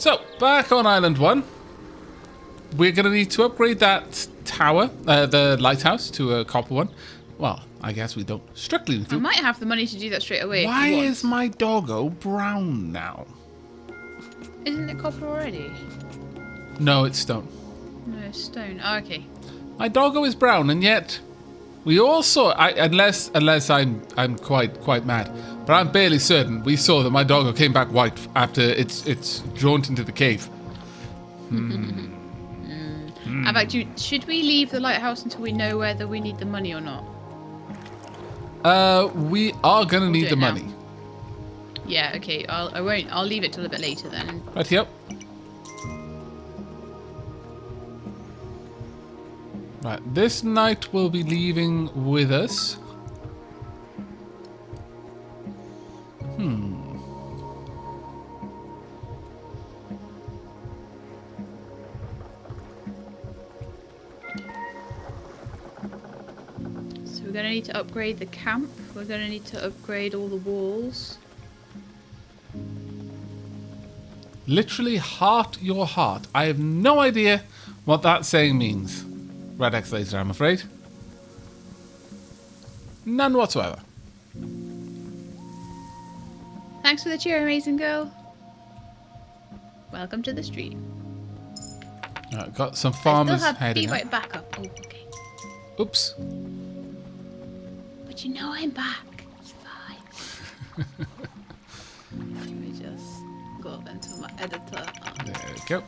So, back on Island 1. We're going to need to upgrade that tower, the lighthouse, to a copper one. Well, I guess we don't strictly need to. I might have the money to do that straight away. Why if you want. is my doggo brown now? Isn't it copper already? No, it's stone. No, stone. Oh, okay. My doggo is brown, and yet we all saw. Unless I'm quite mad, but I'm barely certain we saw that my doggo came back white after its jaunt into the cave. Aavak, should we leave the lighthouse until we know whether we need the money or not? We are gonna need the money. Yeah. Okay. I'll leave it till a bit later then. Right. Yep. Right. This knight will be leaving with us. So we're gonna need to upgrade the camp. We're gonna need to upgrade all the walls. Literally, heart your heart. I have no idea what that saying means. Red X laser, I'm afraid. None whatsoever. Thanks for the cheer, amazing girl. Welcome to the stream. Right, got some farmers I still have heading be up. right back up. Oh, okay. Oops. But you know I'm back. It's fine. Let me just go into my editor. There we go.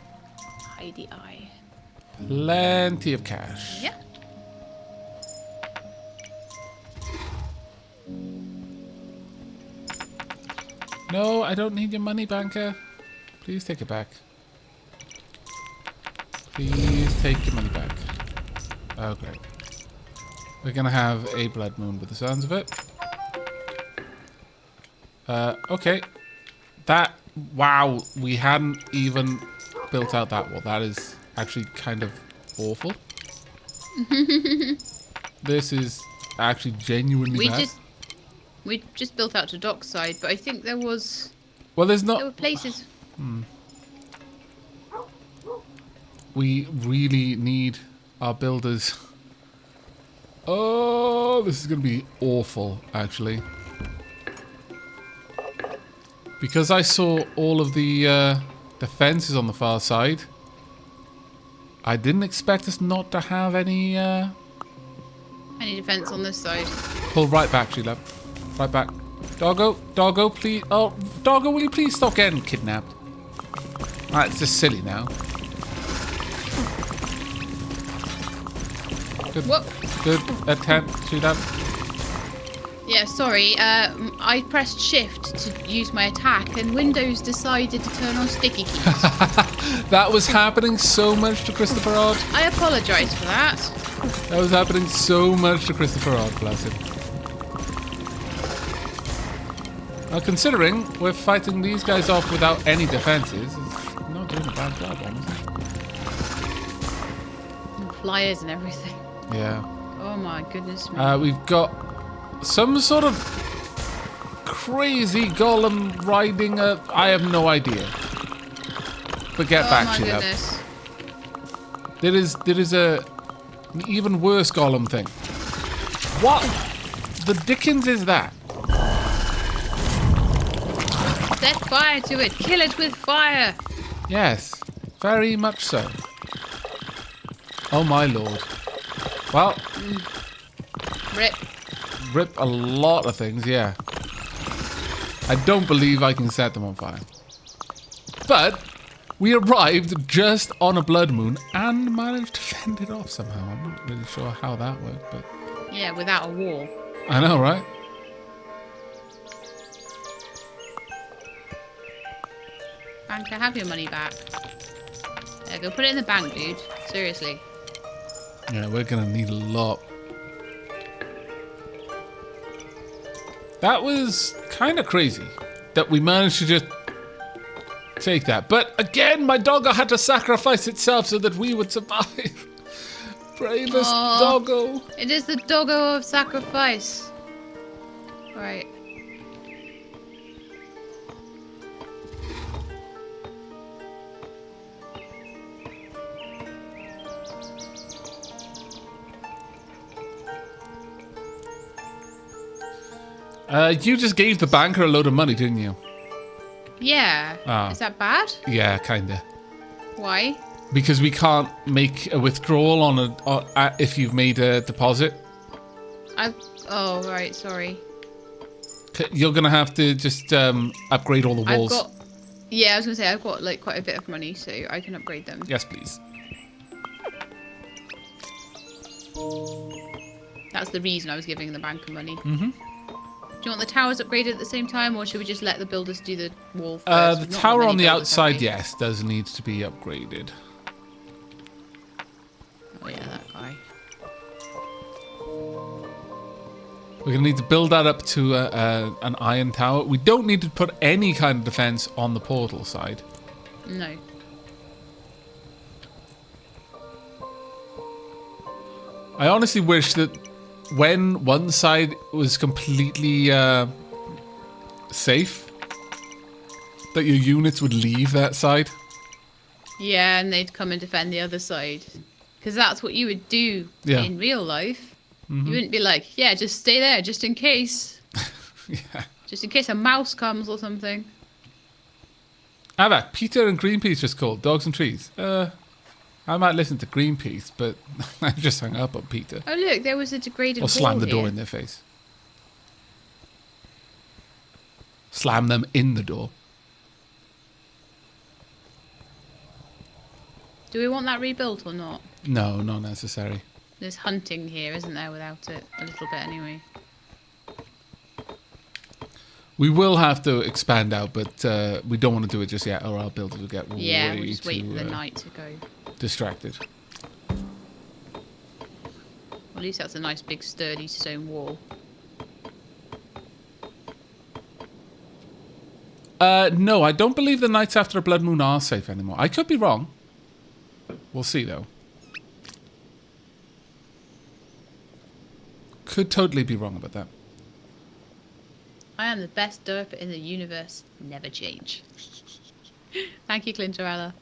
Hide the eye. Plenty of cash. Yeah. No, I don't need your money, banker. Please take it back. Please take your money back. Oh, great. We're gonna have a blood moon with the sounds of it. Okay. Wow, we hadn't even built out that wall. That is actually kind of awful. This is actually genuinely bad. We just built out to dockside, but I think there were places. We really need our builders. Oh, this is going to be awful, actually. Because I saw all of the fences on the far side, I didn't expect us not to have any defense on this side. Pull right back, Shelab. Right back. Doggo, please. Oh, Doggo, will you please stop getting kidnapped? Alright, it's just silly now. Good. Whoop. Good attempt, Shelab. Yeah, sorry. I pressed shift to use my attack, and Windows decided to turn on sticky keys. That was happening so much to Christopher Odd. I apologise for that. That was happening so much to Christopher Odd, bless him. Now, considering we're fighting these guys off without any defenses, it's not doing a bad job, honestly. And flyers and everything. Yeah. Oh my goodness me. We've got some sort of crazy golem riding a... I have no idea. But get back, Oh my Shelab. goodness. There is an even worse golem thing. What the dickens is that? Set fire to it. Kill it with fire. Yes, very much so. Oh my lord. Well, Rip. rip a lot of things, yeah. I don't believe I can set them on fire. But we arrived just on a blood moon and managed to fend it off somehow. I'm not really sure how that worked, but... Yeah, without a wall. I know, right? Banker, have your money back. There, go put it in the bank, dude. Seriously. Yeah, we're gonna need a lot. That was kind of crazy that we managed to just take that. But again, my doggo had to sacrifice itself so that we would survive. Bravest doggo. It is the doggo of sacrifice. Right. You just gave the banker a load of money, didn't you? Yeah. Ah. Is that bad? Yeah, kinda. Why? Because we can't make a withdrawal if you've made a deposit. Oh, right, sorry. You're gonna have to just upgrade all the walls. Yeah, I was gonna say I've got like quite a bit of money, so I can upgrade them. Yes, please. That's the reason I was giving the banker money. Mm-hmm. Do you want the towers upgraded at the same time, or should we just let the builders do the wall first? The tower on the outside, yes, does need to be upgraded. Oh yeah, that guy. We're gonna need to build that up to an iron tower. We don't need to put any kind of defense on the portal side. No. I honestly wish that when one side was completely safe, that your units would leave that side. Yeah, and they'd come and defend the other side. Because that's what you would do in real life. You wouldn't be like, yeah, just stay there, just in case. Yeah. Just in case a mouse comes or something. Aavak, Peter and Greenpeace just called. Dogs and trees. I might listen to Greenpeace, but I just hung up on Peter. Oh look, there was a degraded Or slam wall the door here. in their face. Slam them in the door. Do we want that rebuilt or not? No, not necessary. There's hunting here, isn't there, without it? A little bit anyway. We will have to expand out, but we don't want to do it just yet, or our builders will get Yeah, way we'll just wait too for the night to go. distracted. Well, at least that's a nice big sturdy stone wall. No, I don't believe the nights after a blood moon are safe anymore. I could be wrong. We'll see, though. Could totally be wrong about that. I am the best derper in the universe. Never change. Thank you, Clintorella.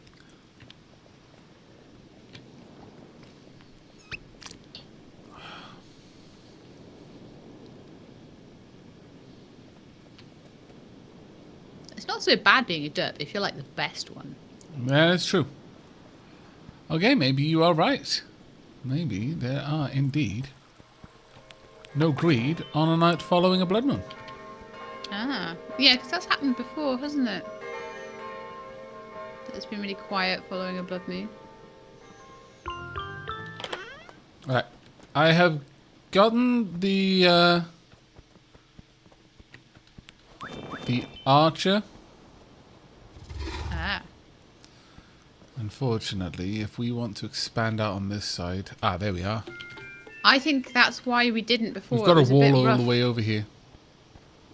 It's not so bad being a derp if you're like the best one. Yeah, that's true. Okay, maybe you are right. Maybe there are indeed no greed on a night following a blood moon. Ah, yeah, because that's happened before, hasn't it? It's been really quiet following a blood moon. Alright. I have gotten the archer. Ah. Unfortunately, if we want to expand out on this side... Ah, there we are. I think that's why we didn't before. We've got a It was wall bit all rough. the way over here.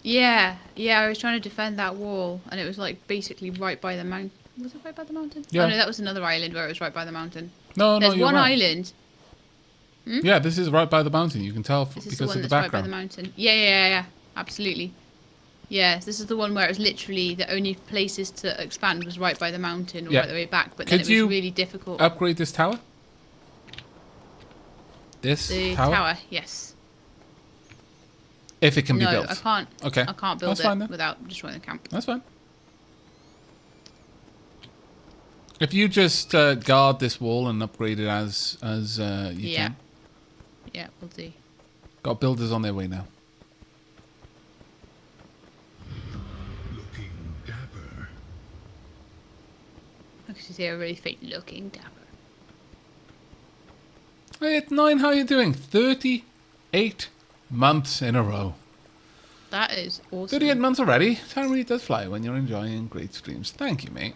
Yeah, I was trying to defend that wall, and it was like basically right by the mountain. Was it right by the mountain? Yeah. Oh no, that was another island where it was right by the mountain. No, There's you're one right. island. Yeah, this is right by the mountain. You can tell This is the because one of the that's right by the background. mountain. Yeah, absolutely. Yeah, this is the one where it was literally the only places to expand was right by the mountain or Yeah. right the way back, but then Could it was you really difficult. Upgrade this tower? This The tower? tower, yes. If it can be No, built. I can't. Okay. I can't build That's fine it then. without destroying the camp. That's fine. If you just guard this wall and upgrade it as you can. Yeah, we'll do. Got builders on their way now. Looking dapper. I can see a really fake looking dapper. Hey, it's 9, how you doing? 38 months in a row. That is awesome. 38 months already. Time really does fly when you're enjoying great streams. Thank you, mate.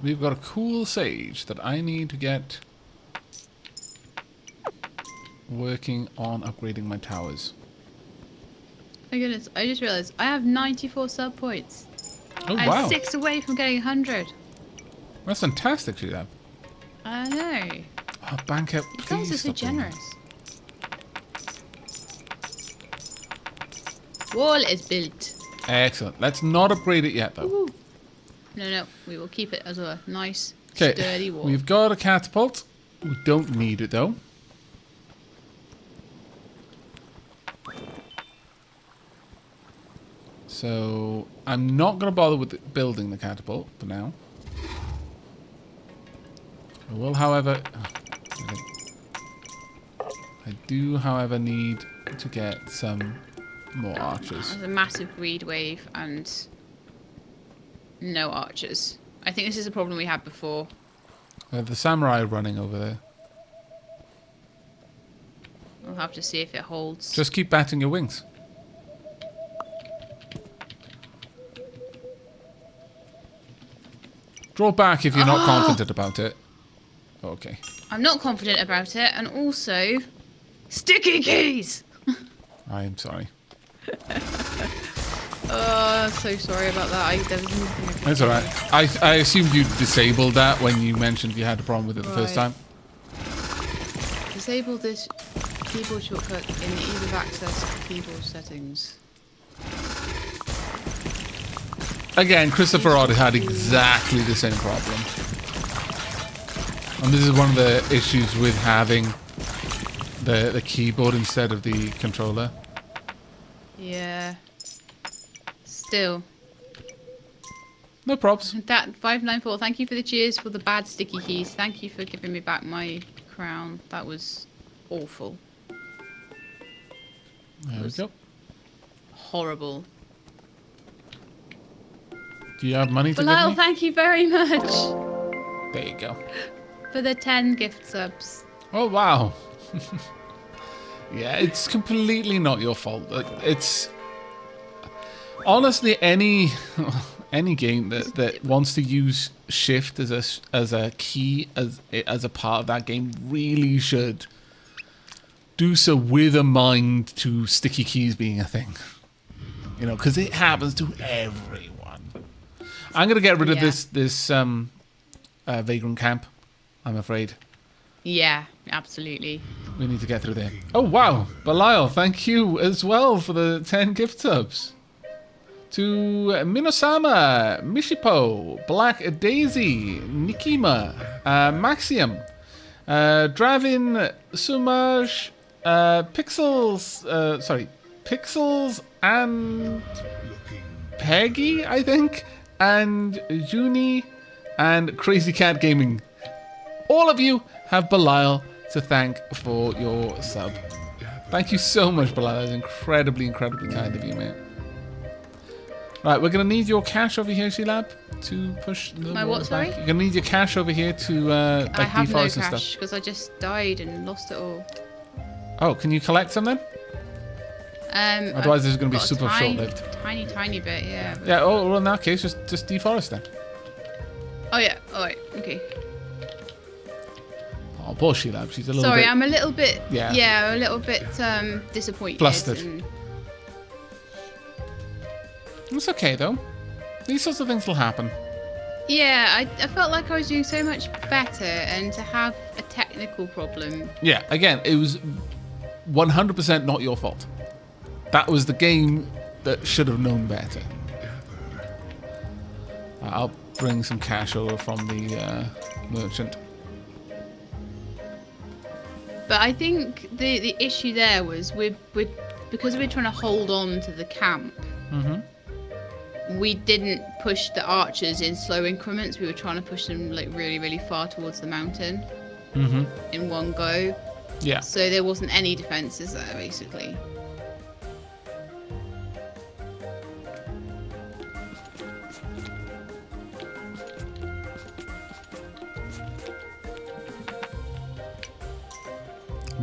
We've got a cool sage that I need to get working on upgrading my towers. My goodness, I just realised I have 94 sub points. Oh, I'm wow. 6 away from getting 100. That's fantastic, Shelab. I know. Oh, bank out. You guys are so generous. Wall is built. Excellent. Let's not upgrade it yet, though. Woo. No, we will keep it as a nice, Okay, sturdy wall. we've got a catapult. We don't need it though. So I'm not going to bother with building the catapult for now. I will, however... I do, however, need to get some more archers. There's a massive greed wave and no archers. I think this is a problem we had before. The samurai running over there. We'll have to see if it holds. Just keep batting your wings. Draw back if you're not confident about it. Okay. I'm not confident about it, and also sticky keys. I am sorry. So sorry about that. There was nothing I could That's do. alright. I assumed you disabled that when you mentioned you had a problem with it the first time. Disable this keyboard shortcut in the ease of access keyboard settings. Again, Christopher Odd had exactly the same problem. And this is one of the issues with having the keyboard instead of the controller. Yeah. Still. No props. That 594, thank you for the cheers for the bad sticky keys. Thank you for giving me back my crown. That was awful. There we go. Horrible. Do you have money to give Bilal, me? thank you very much There you go. for the 10 gift subs. Oh, wow. Yeah, it's completely not your fault. It's... Honestly, any game that wants to use shift as a key as a part of that game really should do so with a mind to sticky keys being a thing. You know, because it happens to everyone. I'm gonna get rid of this vagrant camp, I'm afraid. Yeah, absolutely. We need to get through there. Oh wow, Belial, thank you as well for the 10 gift subs. To Minosama, Mishipo, Black Daisy, Nikima, Maxium, Dravin, Sumaj, Pixels and Peggy, I think, and Juni and Crazy Cat Gaming. All of you have Belial to thank for your sub. Thank you so much, Belial. That's incredibly, incredibly kind of you, mate. Right, we're going to need your cash over here, Shelab, to push the My walls what, sorry? back. You're going to need your cash over here to like I have no deforest and cash stuff. because I just died and lost it all. Oh, can you collect some then? Otherwise, this is going to be got a super short-lived. Tiny bit, yeah. Yeah, oh, well, in that case, just deforest then. Oh yeah, alright, okay. Oh, poor Shelab. She's a little Sorry, bit... I'm a little bit, Yeah. I'm a little bit disappointed. Flustered. and- It's okay, though. These sorts of things will happen. Yeah, I felt like I was doing so much better, and to have a technical problem. Yeah, again, it was 100% not your fault. That was the game that should have known better. I'll bring some cash over from the merchant. But I think the issue there was because we're trying to hold on to the camp. We didn't push the archers in slow increments. We were trying to push them like really, really far towards the mountain in one go. Yeah. So there wasn't any defenses there, basically.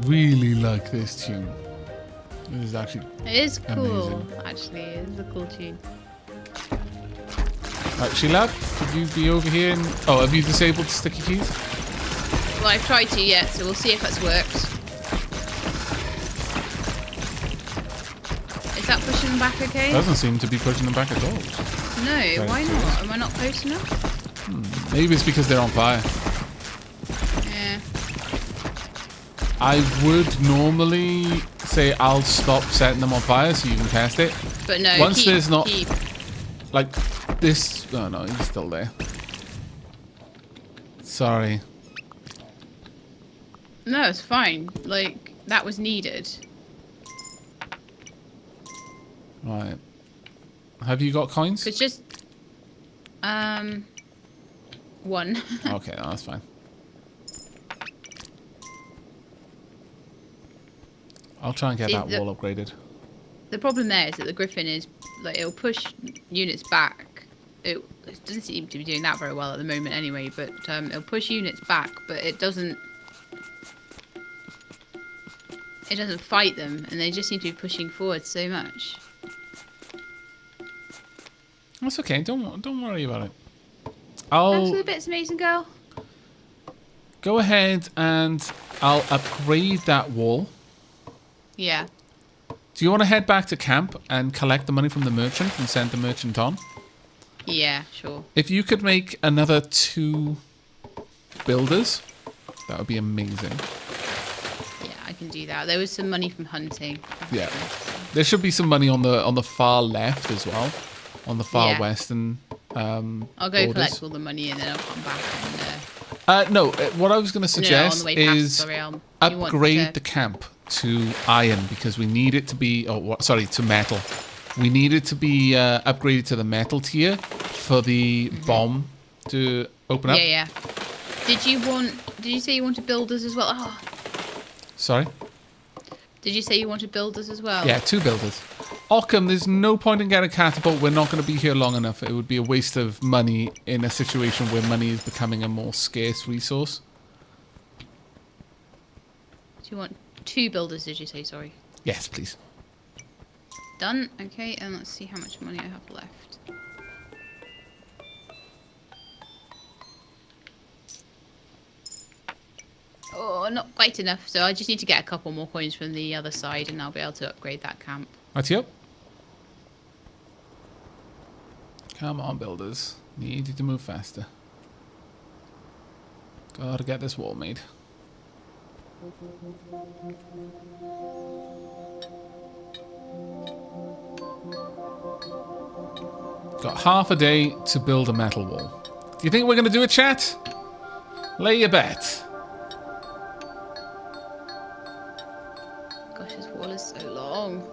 Really like this tune. This is actually... It is cool, Amazing. actually. It is a cool tune. Right, Shelab, could you be over here and... Oh, have you disabled sticky keys? Well, I've tried to yet, so we'll see if that's worked. Is that pushing them back okay? Doesn't seem to be pushing them back at all. No, why not? Am I not close enough? Maybe it's because they're on fire. Yeah. I would normally say I'll stop setting them on fire so you can test it. But no, Once keep, there's not... keep. Like, this... Oh, no, he's still there. Sorry. No, it's fine. Like, that was needed. Right. Have you got coins? It's just... One. Okay, no, that's fine. I'll try and get See, that wall upgraded. The problem there is that the Griffin is... Like, it'll push units back. It doesn't seem to be doing that very well at the moment anyway, but it'll push units back, but it doesn't... It doesn't fight them, and they just seem to be pushing forward so much. That's okay. Don't worry about it. Thanks I'll for the bits, amazing girl. go ahead and I'll upgrade that wall. Yeah. Do you want to head back to camp and collect the money from the merchant and send the merchant on? Yeah, sure. If you could make another 2 builders, that would be amazing. Yeah, I can do that. There was some money from hunting. Yeah. There should be some money on the far left as well, on the far Yeah. western I'll go borders. collect all the money and then I'll come back and... No, what I was going to suggest on the way past, is sorry, you want upgrade to- the camp to iron because we need it to be, to metal. We need it to be upgraded to the metal tier for the bomb to open up. Yeah, yeah. Did you say you wanted builders as well? Oh, Sorry? did you say you wanted builders as well? Yeah, 2 builders. Occam, there's no point in getting catapult. We're not going to be here long enough. It would be a waste of money in a situation where money is becoming a more scarce resource. Do you want 2 builders, did you say? Sorry. Yes, please. Done. Okay, and let's see how much money I have left. Oh, not quite enough. So I just need to get a couple more coins from the other side and I'll be able to upgrade that camp. Right, yep. Come on, builders. Need you to move faster. Gotta get this wall made. Got half a day to build a metal wall. Do you think we're gonna do it, chat? Lay your bet. Gosh, this wall is so long.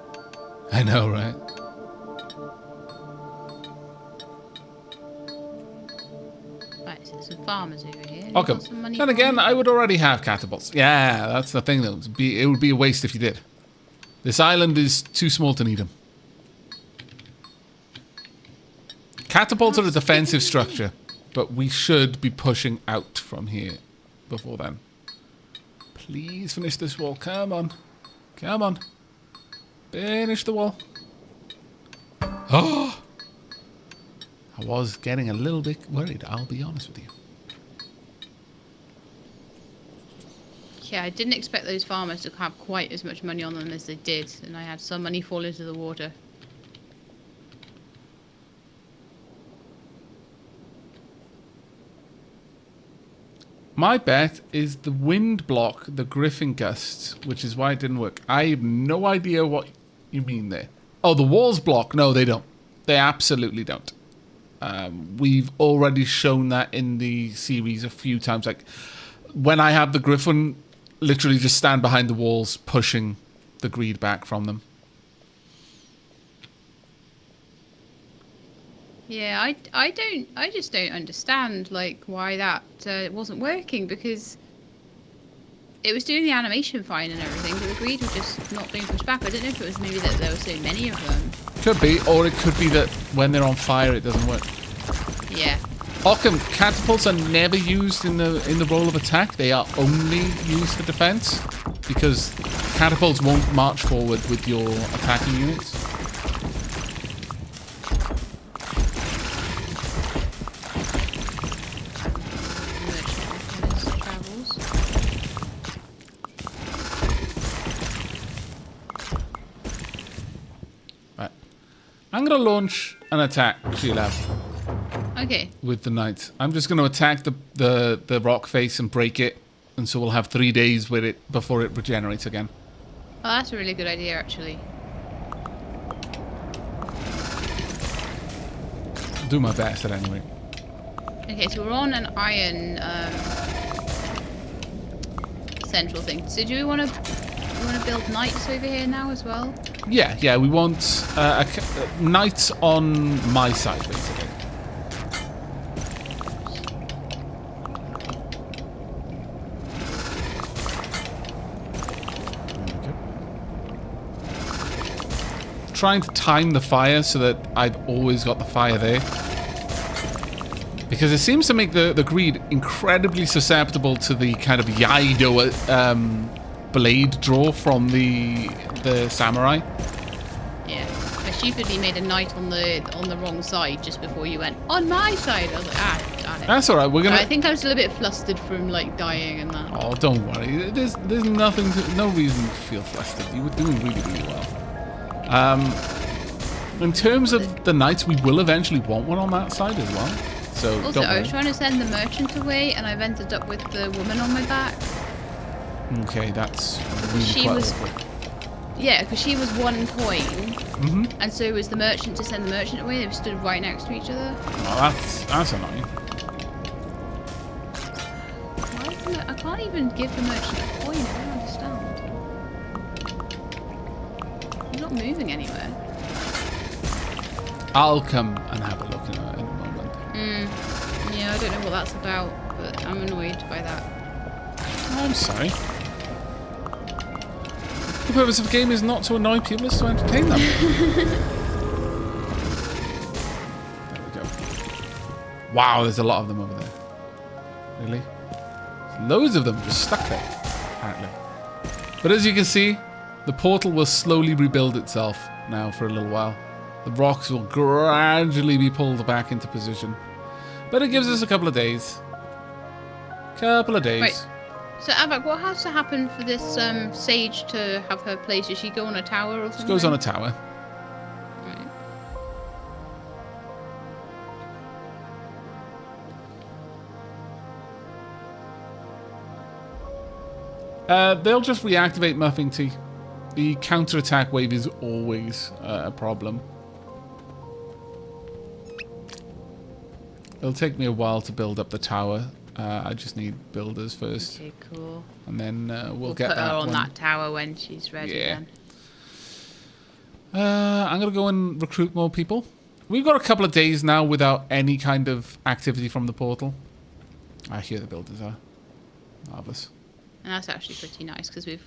I know, right? Right, so there's some farmers over here. Okay. Want some money Then from again, me? I would already have catapults. Yeah, that's the thing, though. It would be a waste if you did. This island is too small to need them. Catapults are a defensive structure, but we should be pushing out from here before then. Please finish this wall. Come on. Come on. Finish the wall. Oh! I was getting a little bit worried, I'll be honest with you. Yeah, I didn't expect those farmers to have quite as much money on them as they did, and I had some money fall into the water. My bet is the wind block the Griffin gusts, which is why it didn't work. I have no idea what you mean there. Oh, the walls block? No, they don't. They absolutely don't. We've already shown that in the series a few times. Like, when I have the Griffin literally just stand behind the walls, pushing the greed back from them. Yeah, I just don't understand, like, why that wasn't working, because it was doing the animation fine and everything, but the greed was just not being pushed back. I don't know if it was maybe that there were so many of them. Could be, or it could be that when they're on fire, it doesn't work. Yeah. Occam, catapults are never used in the role of attack. They are only used for defense, because catapults won't march forward with your attacking units. Travels. Right. I'm going to launch an attack, Shelab, Okay. with the knight. I'm just going to attack the rock face and break it, and so we'll have 3 days with it before it regenerates again. Oh, that's a really good idea, actually. I'll do my best at any rate. central thing. So do we want to build knights over here now as well? Yeah, we want knights on my side, basically. Trying to time the fire so that I've always got the fire there. Because it seems to make the greed incredibly susceptible to the kind of Yaido blade draw from the samurai. Yeah, I stupidly made a knight on the wrong side just before you went on my side. I was like, darn it. That's all right. We're gonna. I think I was a little bit flustered from like dying and that. Oh, don't worry. There's nothing no reason to feel flustered. You were doing really, really well. In terms of the knights, we will eventually want one on that side as well. So also, don't I worry. was trying to send the merchant away, and I've ended up with the woman on my back. Okay, that's really She quite was- awkward. Yeah, because she was 1 coin, Mm-hmm. and so was the merchant to send the merchant away. They stood right next to each other. Oh, that's annoying. Why is I can't even give the merchant a coin. I don't understand. He's not moving anywhere. I'll come and have a look in a moment. Yeah, I don't know what that's about, but I'm annoyed by that. Oh, I'm sorry. The purpose of a game is not to annoy people, it's to entertain them. There we go. Wow, there's a lot of them over there. Really? There's loads of them just stuck there, apparently. But as you can see, the portal will slowly rebuild itself now for a little while. The rocks will gradually be pulled back into position. But it gives us a couple of days. Right. So, Aavak, what has to happen for this sage to have her place? Does she go on a tower or something? It goes on a tower. They'll just reactivate Muffing Tea. The counter-attack wave is always a problem. It'll take me a while to build up the tower. I just need builders first. Okay, cool. And then we'll get put that her on one. that tower when she's ready Yeah. then. I'm going to go and recruit more people. We've got a couple of days now without any kind of activity from the portal. I hear the builders are. Marvellous. And that's actually pretty nice because we've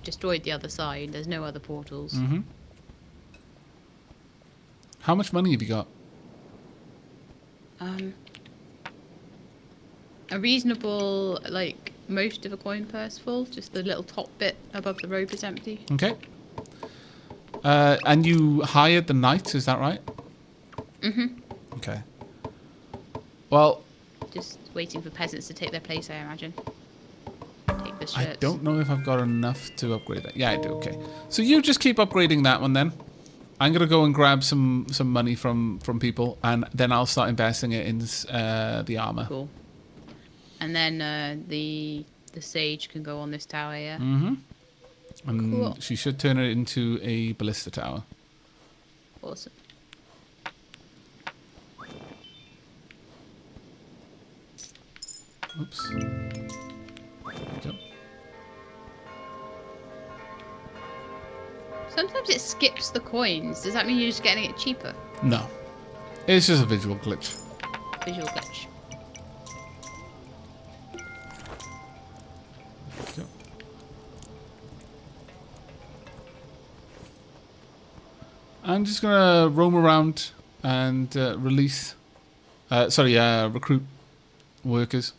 destroyed the other side. There's no other portals. Mm-hmm. How much money have you got? A reasonable, like, most of a coin purse full. Just the little top bit above the rope is empty. Okay. And you hired the knights, is that right? Mm-hmm. Okay. Well, Just waiting for peasants to take their place, I imagine. Take the shirts. I don't know if I've got enough to upgrade that. Yeah, I do. Okay. So you just keep upgrading that one then. I'm gonna go and grab some money from people, and then I'll start investing it in the armor. Cool. And then the sage can go on this tower, yeah? Mm-hmm. And Cool. she should turn it into a ballista tower. Awesome. Oops. There we go. Sometimes it skips the coins. Does that mean you're just getting it cheaper? No. It's just a visual glitch. Visual glitch. There we go. I'm just gonna roam around and recruit workers.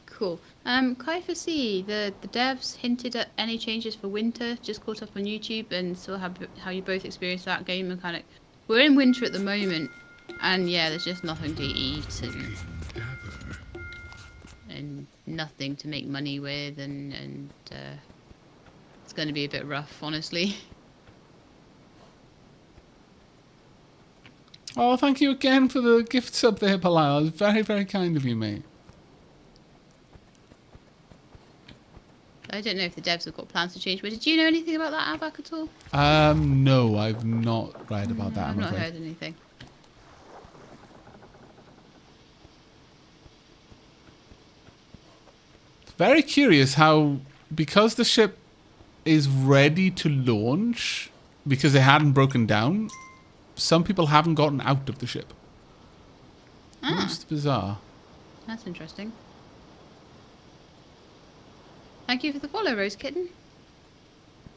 Cool. Can I foresee the devs hinted at any changes for winter? Just caught up on YouTube and saw how you both experienced that game mechanic. We're in winter at the moment, and yeah, there's just nothing to eat and nothing to make money with, and it's going to be a bit rough, honestly. Oh, thank you again for the gift sub there, Palal. It's very, very kind of you, mate. I don't know if the devs have got plans to change, but did you know anything about that, Aavak, at all? No, I've not read about that, I've I'm not afraid. heard anything. Very curious how, because the ship is ready to launch, because it hadn't broken down, some people haven't gotten out of the ship. Most bizarre. That's interesting. Thank you for the follow, Rose Kitten.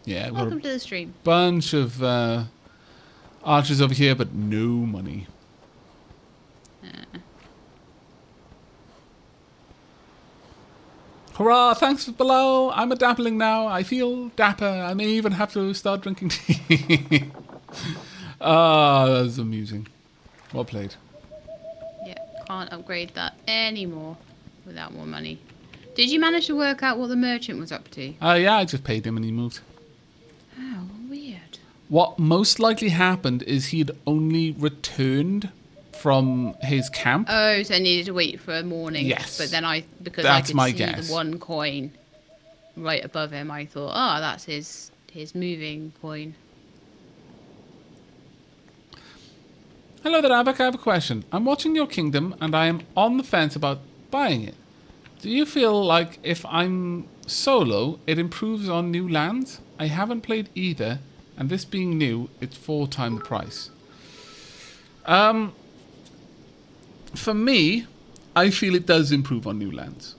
Yeah, we've got Welcome a to the stream. bunch of archers over here, but no money. Hurrah, thanks for below. I'm a dappling now. I feel dapper. I may even have to start drinking tea. Ah, that's amusing. Well played. Yeah, can't upgrade that anymore without more money. Did you manage to work out what the merchant was up to? Yeah, I just paid him and he moved. Oh, weird. What most likely happened is he'd only returned from his camp. Oh, so I needed to wait for morning. Yes. But then because That's I could my see guess. the one coin right above him, I thought, oh, that's his moving coin. Hello there, Aavak. I have a question. I'm watching your kingdom and I am on the fence about buying it. Do you feel like if I'm solo, it improves on new lands? I haven't played either, and this being new, it's 4 times the price. For me, I feel it does improve on new lands.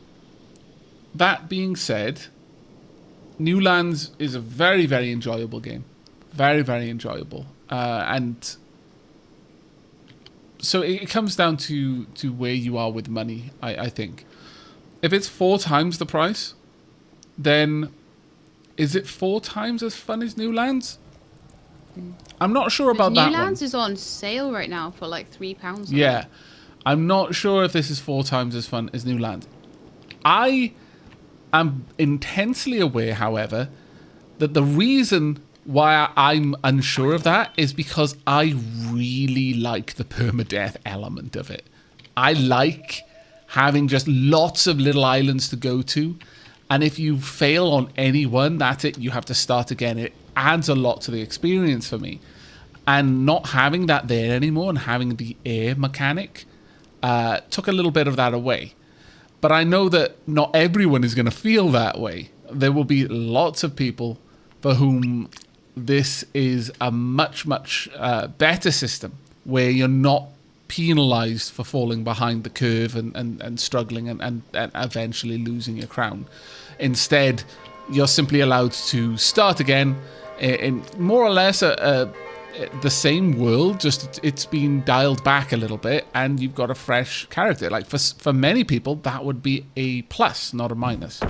That being said, New Lands is a very, very enjoyable game. Very, very enjoyable. And so it comes down to where you are with money, I think. If it's 4 times the price, then is it 4 times as fun as New Lands? I'm not sure about that New Lands one. is on sale right now for like £3. Yeah. I'm not sure if this is 4 times as fun as New Lands. I am intensely aware, however, that the reason why I'm unsure of that is because I really like the permadeath element of it. I like having just lots of little islands to go to, and if you fail on any one, that's it, you have to start again. It adds a lot to the experience for me. And not having that there anymore and having the air mechanic took a little bit of that away. But I know that not everyone is going to feel that way. There will be lots of people for whom this is a much, much better system where you're not penalized for falling behind the curve and struggling and eventually losing your crown. Instead, you're simply allowed to start again in more or less the same world, just it's been dialed back a little bit and you've got a fresh character. Like for many people, that would be a plus, not a minus.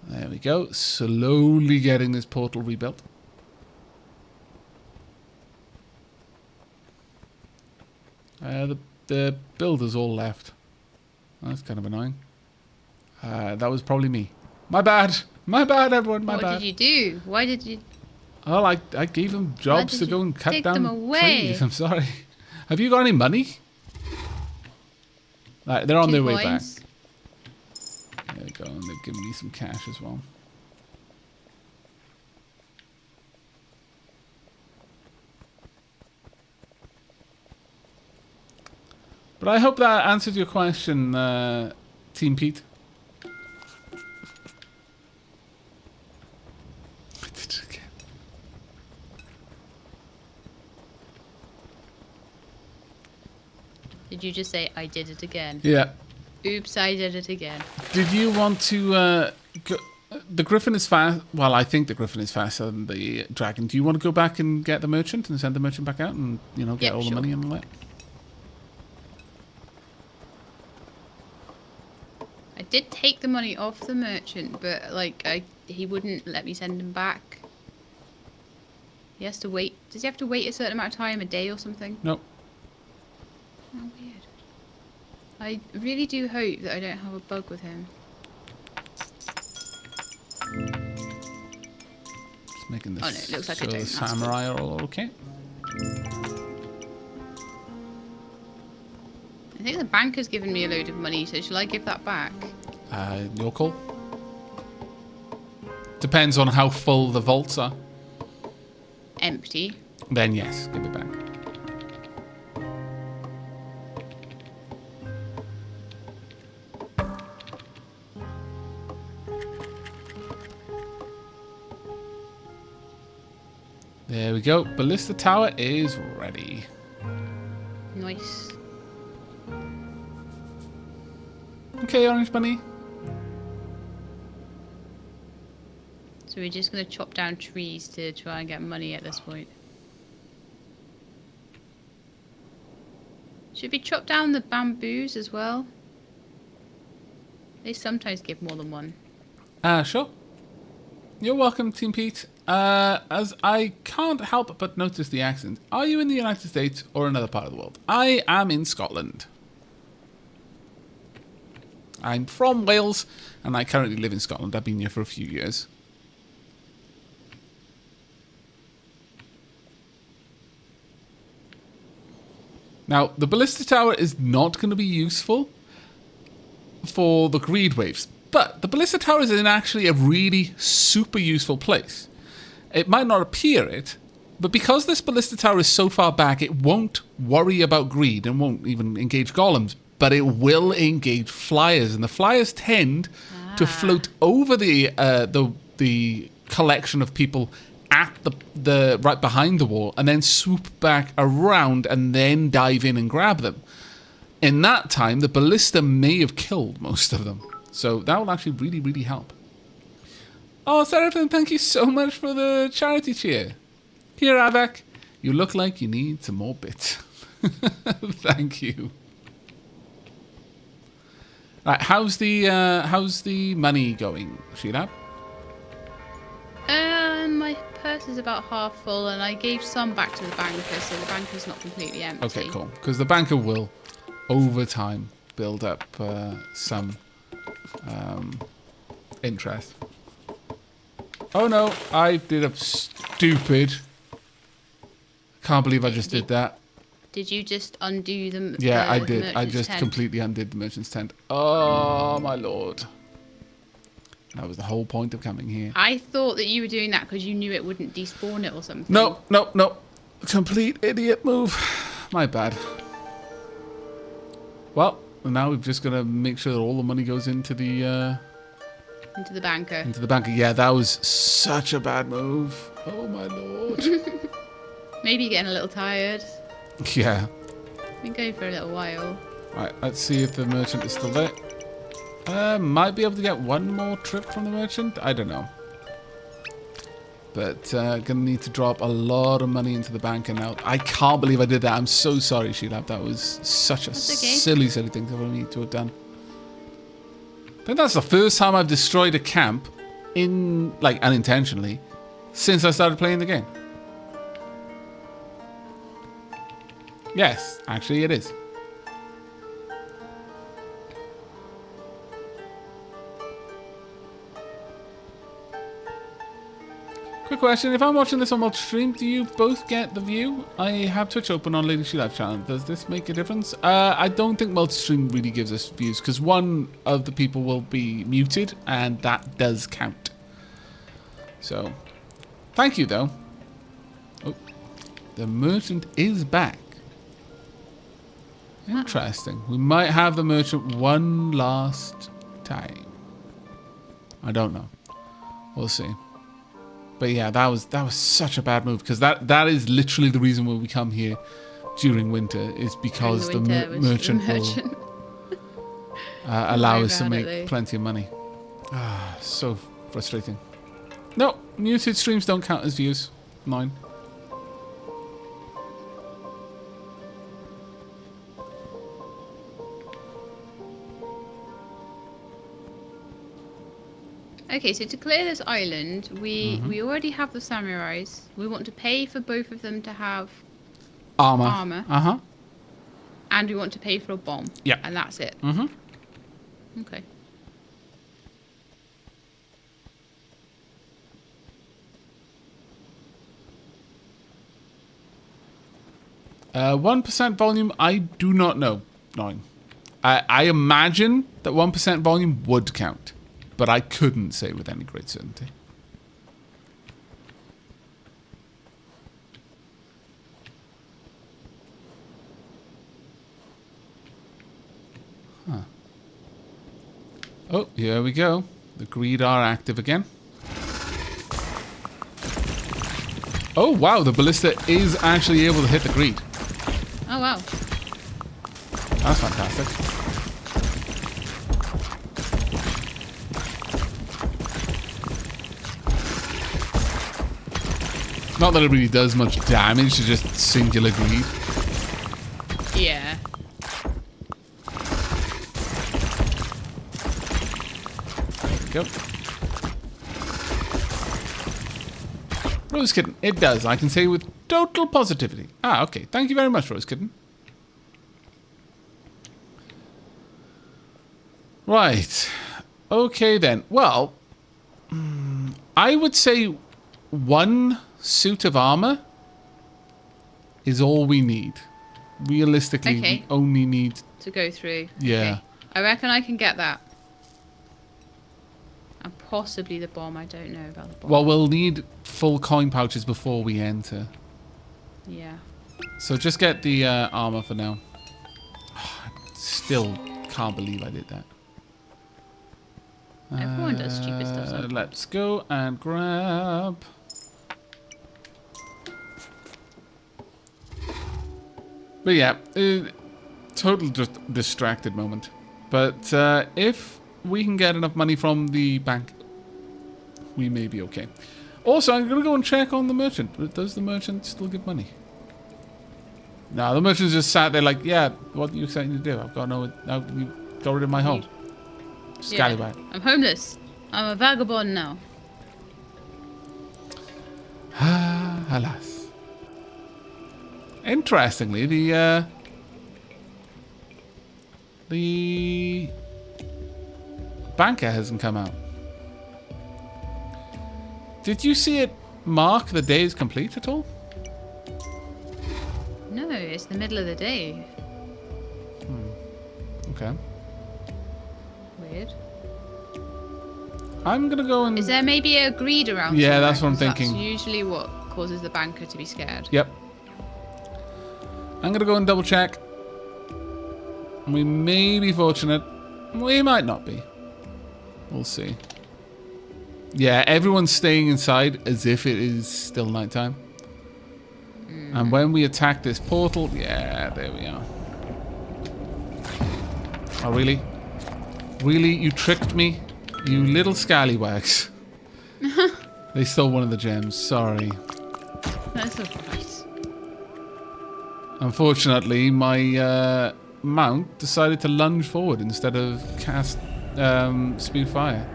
There we go. Slowly getting this portal rebuilt. The builders all left. That's kind of annoying. That was probably me. My bad. My bad, everyone. My bad. What did you do? Why did you... Oh, I gave them jobs to go and cut down them away? trees. I'm sorry. Have you got any money? Right, they're on 2 their way back. coins. There we go. And they've given me some cash as well. But I hope that answered your question, Team Pete. I did it again. Did you just say, I did it again? Yeah. Oops, I did it again. Did you want to... go, the Griffin is fast... Well, I think the Griffin is faster than the Dragon. Do you want to go back and get the merchant and send the merchant back out and, you know, get all the money and all that? I did take the money off the merchant, but like he wouldn't let me send him back. He has to wait. Does he have to wait a certain amount of time, a day or something? Nope. Oh, weird. I really do hope that I don't have a bug with him. Just making this Oh, no, it looks like I so don't. the That's samurai are all okay. I think the bank has given me a load of money, so shall I give that back? Your call. Depends on how full the vaults are. Empty. Then yes, give it back. There we go. Ballista tower is ready. Nice. Okay, Orange Bunny. So we're just going to chop down trees to try and get money at this point. Should we chop down the bamboos as well? They sometimes give more than one. Sure. You're welcome, Team Pete. As I can't help but notice the accent. Are you in the United States or another part of the world? I am in Scotland. I'm from Wales, and I currently live in Scotland. I've been here for a few years. Now, the ballista tower is not going to be useful for the greed waves, but the ballista tower is in actually a really super useful place. It might not appear it, but because this ballista tower is so far back, it won't worry about greed and won't even engage golems, but it will engage flyers, and the flyers tend to float over the collection of people at the right behind the wall, and then swoop back around and then dive in and grab them. In that time, the ballista may have killed most of them, so that will actually really, really help. Oh, Seraphim, thank you so much for the charity cheer. Here, Aavak, you look like you need some more bits. Thank you. Right, how's the money going, Shelab? My purse is about half full, and I gave some back to the banker, so the banker's not completely empty. Okay, cool. Because the banker will, over time, build up some interest. Oh no, I did a stupid. Can't believe I just did that. Did you just undo them? Yeah, I did. I just completely undid the merchant's tent. Oh my lord. That was the whole point of coming here. I thought that you were doing that because you knew it wouldn't despawn it or something. No, no, no. Complete idiot move. My bad. Well, now we've just got to make sure that all the money goes into the... Into the banker. Into the banker. Yeah, that was such a bad move. Oh my lord. Maybe you're getting a little tired. Yeah. Been going for a little while. Right, let's see if the merchant is still there. Might be able to get one more trip from the merchant. I don't know. But gonna need to drop a lot of money into the banker now. I can't believe I did that. I'm so sorry, Shelab. That was such a silly thing for me to have done. I think that's the first time I've destroyed a camp unintentionally since I started playing the game. Yes, actually it is. Quick question, if I'm watching this on multi-stream, do you both get the view? I have Twitch open on Lady Shelab channel. Does this make a difference? I don't think multi-stream really gives us views, because one of the people will be muted, and that does count. So, thank you though. Oh, the merchant is back. Interesting. We might have the merchant one last time. I don't know. We'll see. But yeah, that was such a bad move, because that is literally the reason why we come here during winter, is because the merchant will allow us to make plenty of money. Ah, so frustrating. No, muted streams don't count as views. 9. Okay, so to clear this island, we already have the samurais. We want to pay for both of them to have armor. Uh-huh. And we want to pay for a bomb. Yeah. And that's it. Mm-hmm. Okay. Uh, 1% volume, I do not know. 9. I imagine that 1% volume would count, but I couldn't say with any great certainty. Huh. Oh, here we go. The greed are active again. Oh, wow. The ballista is actually able to hit the greed. Oh, wow. That's fantastic. Not that it really does much damage to just singular greed. Yeah. There we go. Rose Kitten, it does. I can say with total positivity. Ah, okay. Thank you very much, Rose Kitten. Right. Okay then. Well, I would say one suit of armor is all we need. Realistically, Okay. we only need... To go through. Yeah. Okay. I reckon I can get that. And possibly the bomb. I don't know about the bomb. Well, we'll need full coin pouches before we enter. Yeah. So just get the armor for now. Still can't believe I did that. Everyone does stupid stuff sometimes. Let's go and grab... But yeah, total just distracted moment. But if we can get enough money from the bank, we may be okay. Also, I'm going to go and check on the merchant. Does the merchant still give money? No, the merchant's just sat there like, yeah, what are you expecting to do? I've got no... Now you got rid of my home. Scallywag. I'm homeless. I'm a vagabond now. Alas. Interestingly, the banker hasn't come out. Did you see it mark the day is complete at all? No, it's the middle of the day. Okay. Weird. I'm gonna go and... Is there maybe a greed around? Yeah, somewhere? that's what I'm 'Cause thinking. That's usually what causes the banker to be scared. Yep. I'm gonna go and double check. We may be fortunate. We might not be. We'll see. Yeah, everyone's staying inside as if it is still nighttime. And when we attack this portal, yeah, there we are. Oh, really? Really? You tricked me? You little scallywags. They stole one of the gems. Sorry. That's alright. Unfortunately, my mount decided to lunge forward instead of cast spew fire.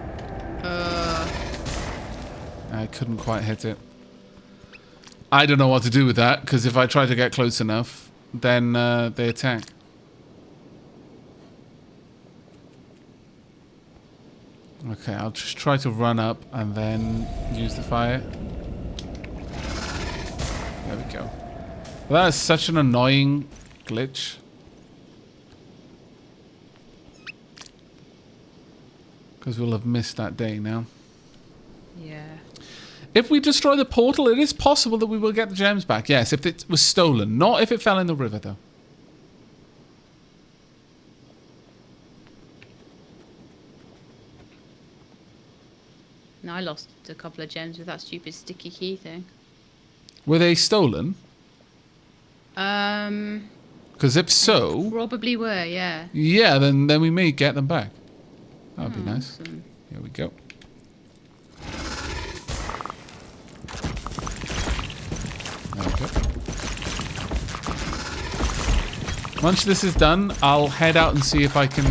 I couldn't quite hit it. I don't know what to do with that, because if I try to get close enough, then they attack. Okay, I'll just try to run up and then use the fire. There we go. Well, that is such an annoying glitch. Because we'll have missed that day now. Yeah. If we destroy the portal, it is possible that we will get the gems back. Yes, if it was stolen. Not if it fell in the river, though. No, I lost a couple of gems with that stupid sticky key thing. Were they stolen? Because if so... Probably were, yeah. Yeah, then we may get them back. That would be nice. Awesome. Here we go. There we go. Once this is done, I'll head out and see if I can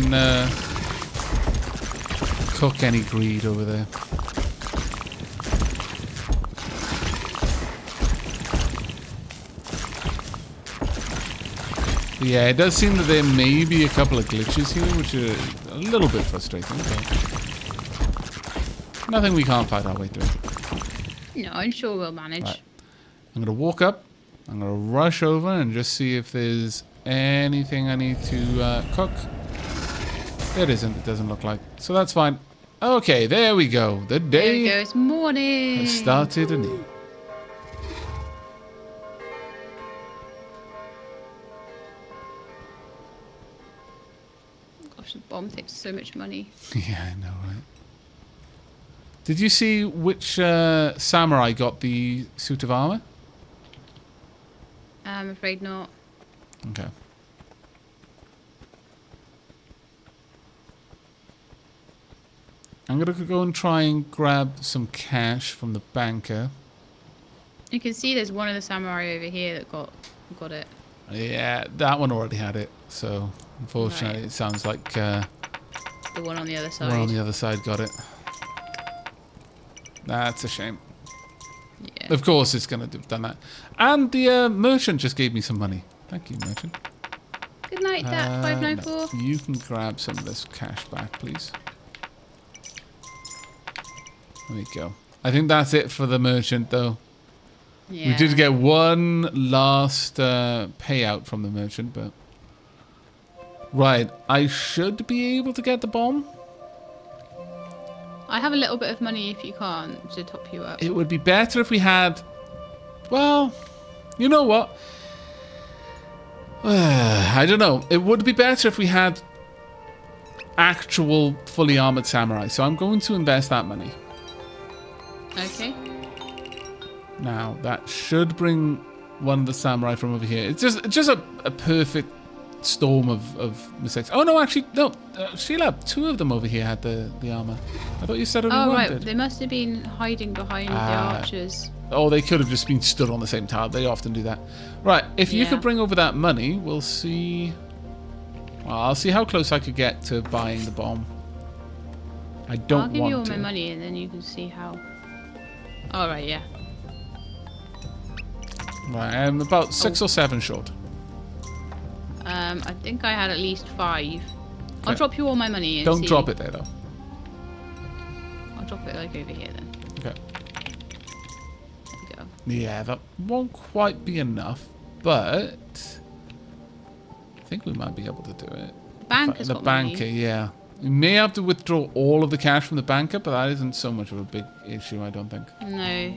cook any greed over there. Yeah, it does seem that there may be a couple of glitches here, which are a little bit frustrating, but nothing we can't fight our way through. No, I'm sure we'll manage. Right. I'm going to walk up, I'm going to rush over and just see if there's anything I need to cook. There isn't, it doesn't look like. So that's fine. Okay, there we go. The There we go, day it's morning. has started anew. Gosh, the bomb takes so much money. Yeah, I know, right? Did you see which samurai got the suit of armor? I'm afraid not. Okay. I'm gonna go and try and grab some cash from the banker. You can see there's one of the samurai over here that got it. Yeah, that one already had it. So unfortunately, Right. it sounds like The one on the other the side. one on the other side got it. That's a shame. Yeah. Of course, it's gonna have done that. And the merchant just gave me some money. Thank you, merchant. Good night, that 594. No, you can grab some of this cash back, please. There we go. I think that's it for the merchant, though. Yeah. We did get one last payout from the merchant, but... Right, I should be able to get the bomb. I have a little bit of money if you can't to top you up. It would be better if we had... Well, you know what? I don't know. It would be better if we had actual fully armored samurai. So I'm going to invest that money. Okay. Now, that should bring one of the samurai from over here. It's just a perfect storm of mistakes. Oh, no, actually, no. Shelab, two of them over here had the armor. I thought you said only Oh, one right. did. They must have been hiding behind the archers. Oh, they could have just been stood on the same tower. They often do that. Right, if you Yeah. could bring over that money, we'll see... Well, I'll see how close I could get to buying the bomb. I don't I'll give want you all to. my money and then you can see how. All right, yeah. Right, I'm about 6 or 7 short. I think I had at least 5. I'll Okay. drop you all my money and Don't see. drop it there, though. I'll drop it like over here then. Okay. There you go. Yeah, that won't quite be enough, but... I think we might be able to do it. The banker's The got banker, money. yeah. You may have to withdraw all of the cash from the banker, but that isn't so much of a big issue, I don't think. No.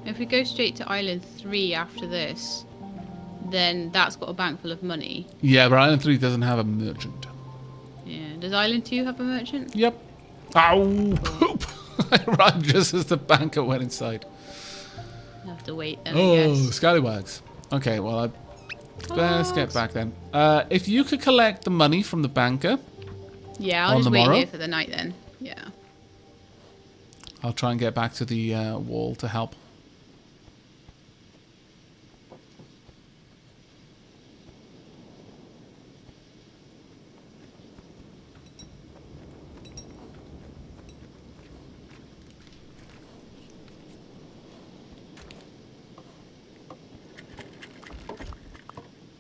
If we go straight to Island 3 after this, then that's got a bank full of money. Yeah, but Island 3 doesn't have a merchant. Yeah. Does Island 2 have a merchant? Yep. Ow! Poop! I ran just as the banker went inside. I'll have to wait then, I Oh, guess. scallywags. Okay, well, I best get back then. If you could collect the money from the banker, Yeah, on I'll just the wait morrow? here for the night then. Yeah. I'll try and get back to the wall to help.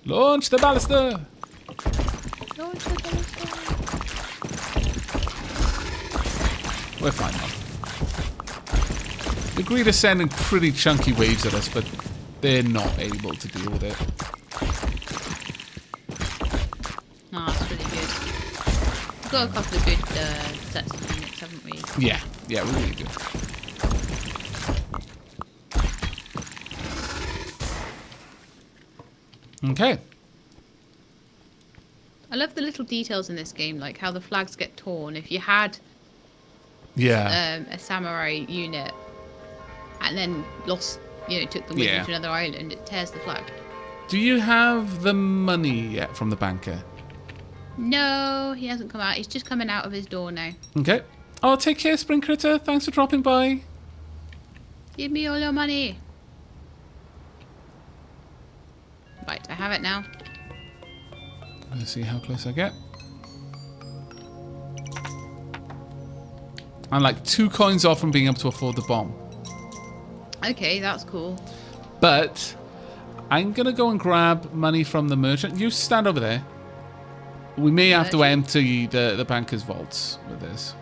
Launch the ballista! We're fine now. The Greed are sending pretty chunky waves at us, but they're not able to deal with it. Oh, that's really good. We've got a couple of good sets of units, haven't we? Yeah, yeah, we really do. Okay. I love the little details in this game, like how the flags get torn. If you had Yeah. a samurai unit and then lost, took them with Yeah. you to another island, it tears the flag. Do you have the money yet from the banker? No, he hasn't come out. He's just coming out of his door now. Okay. Oh, take care, Spring Critter. Thanks for dropping by. Give me all your money. Right, I have it now. Let's see how close I get. I'm like 2 coins off from being able to afford the bomb. Okay, that's cool. But I'm going to go and grab money from the merchant. You stand over there. We may have to Merchant? empty the banker's vaults with this.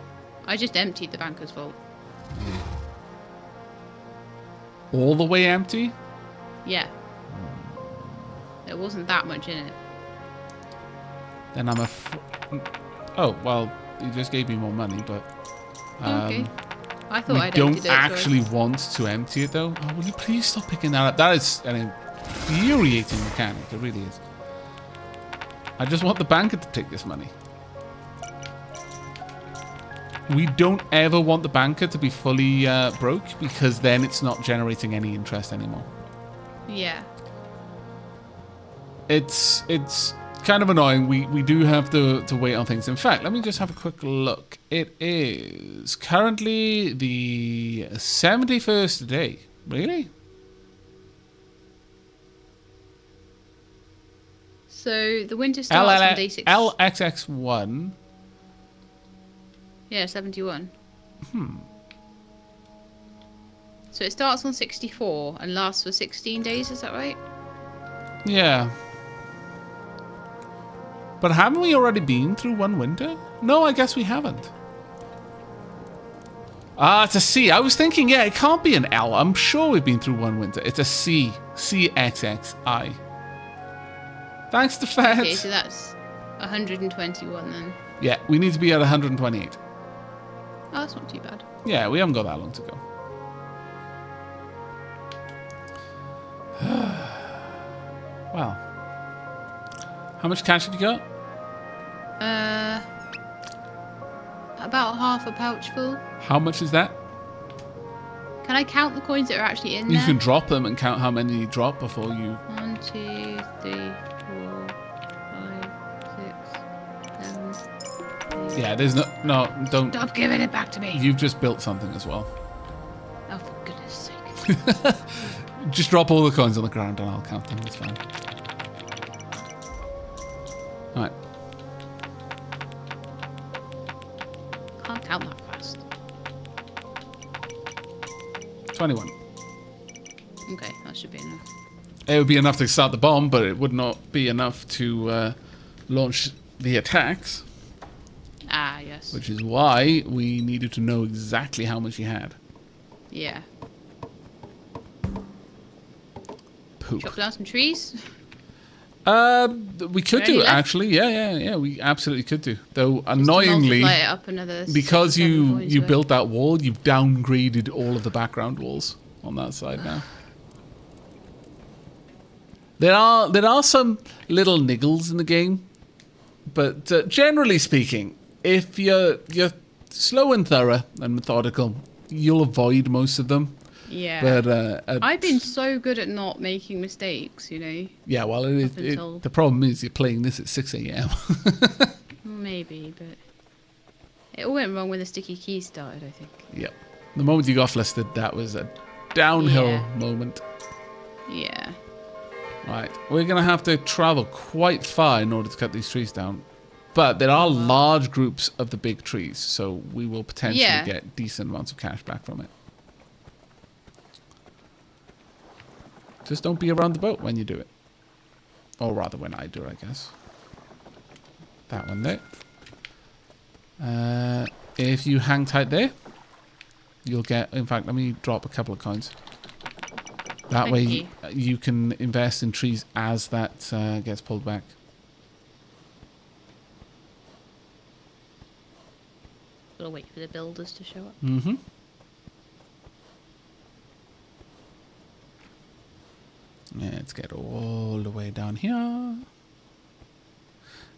I just emptied the banker's vault. All the way empty? Yeah. There wasn't that much in it. Then I'm Oh, well, you just gave me more money, but... Okay. I thought we I'd don't emptied it. actually want to empty it, though. Oh, will you please stop picking that up? That is an infuriating mechanic. It really is. I just want the banker to take this money. We don't ever want the banker to be fully broke, because then it's not generating any interest anymore. Yeah. it's kind of annoying. We do have to wait on things. In fact, let me just have a quick look. It is currently the 71st day. Really? So the winter starts on day 6. LXX1. Yeah, 71. So it starts on 64 and lasts for 16 days, is that right? Yeah. But haven't we already been through one winter? No, I guess we haven't. Ah, it's a C. I was thinking, yeah, it can't be an L. I'm sure we've been through one winter. It's a C. CXXI. Thanks to Feds. Okay, so that's 121 then. Yeah, we need to be at 128. Oh, that's not too bad. Yeah, we haven't got that long to go. Well. How much cash have you got? About half a pouch full. How much is that? Can I count the coins that are actually in You there? can drop them and count how many you drop before you... 1, 2, 3, 4, 5, 6, 7, 8. Yeah, there's no, don't... Stop giving it back to me. You've just built something as well. Oh, for goodness sake. Just drop all the coins on the ground and I'll count them. It's fine. Alright. Can't count that fast. 21. Okay, that should be enough. It would be enough to start the bomb, but it would not be enough to launch the attacks. Ah, yes. Which is why we needed to know exactly how much you had. Yeah. Poop. Chop down some trees. We could Any do left? actually. Yeah. We absolutely could do. Though Just to annoyingly, multiply it up another because 6 or 7 you points you worth. built that wall, you've downgraded all of the background walls on that side now. There are some little niggles in the game, but generally speaking, if you're slow and thorough and methodical, you'll avoid most of them. Yeah. But I've been so good at not making mistakes, you know. yeah, well, until- the problem is you're playing this at 6 a.m. Maybe, but it all went wrong when the sticky keys started, I think. Yep. The moment you got flustered, that was a downhill Yeah. moment. Yeah. Right, we're going to have to travel quite far in order to cut these trees down. But there are large groups of the big trees, so we will potentially Yeah. get decent amounts of cash back from it. Just don't be around the boat when you do it. Or rather, when I do it, I guess. That one there. If you hang tight there, you'll get... In fact, let me drop a couple of coins. That Thank way you. you can invest in trees as that gets pulled back. Gotta wait for the builders to show up. Mm-hmm. Let's get all the way down here.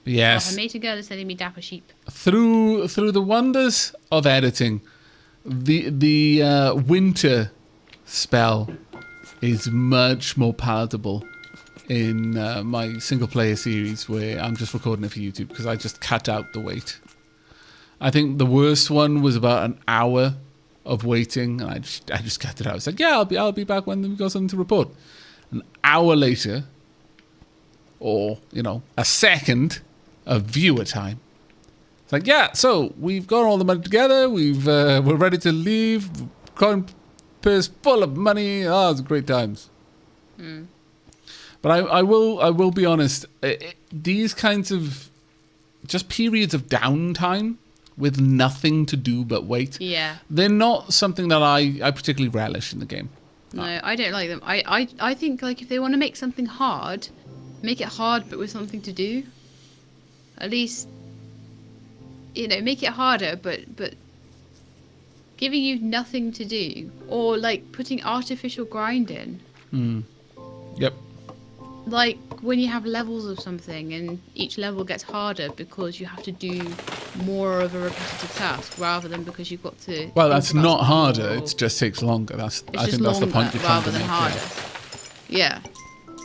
But yes, Oh, I made a girl is sending me dapper sheep. through the wonders of editing, the winter spell is much more palatable in my single player series where I'm just recording it for YouTube because I just cut out the wait. I think the worst one was about an hour of waiting, and I just cut it out. It's like, yeah, I'll be back when we've got something to report. An hour later, or a second of viewer time. It's like, yeah, so we've got all the money together. We're ready to leave. Coin purse full of money. Oh, it's great times. But I will be honest. These kinds of just periods of downtime with nothing to do but wait. Yeah. They're not something that I particularly relish in the game. No, I don't like them. I think like if they want to make something hard, make it hard but with something to do. At least make it harder but giving you nothing to do, or like putting artificial grind in. Yep. Like when you have levels of something and each level gets harder because you have to do more of a repetitive task rather than because you've got to. Well, think that's about not something harder. more. It just takes longer. I It's think just that's the longer point you're trying rather to than make. harder. Yeah,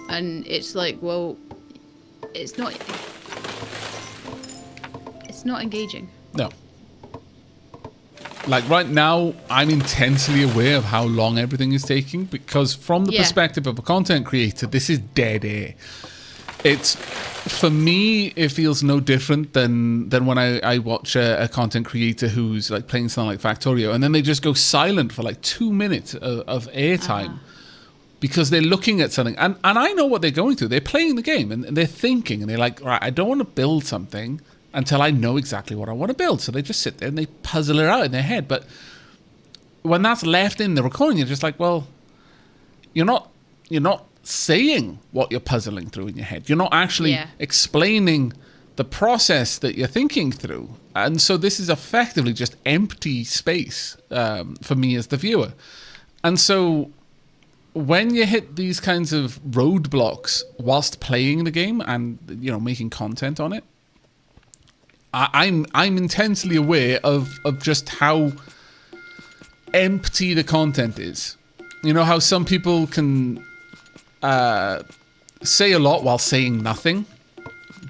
and it's like, well, it's not engaging. No. Like right now, I'm intensely aware of how long everything is taking because from the perspective of a content creator, this is dead air. It's, for me, it feels no different than when I watch a content creator who's like playing something like Factorio and then they just go silent for like 2 minutes of airtime because they're looking at something. And I know what they're going through. They're playing the game and they're thinking and they're like, right, I don't want to build something until I know exactly what I want to build. So they just sit there and they puzzle it out in their head. But when that's left in the recording, you're just like, well, you're not saying what you're puzzling through in your head. You're not actually explaining the process that you're thinking through. And so this is effectively just empty space for me as the viewer. And so when you hit these kinds of roadblocks whilst playing the game and, you know, making content on it, I'm intensely aware of just how empty the content is. You know how some people can say a lot while saying nothing.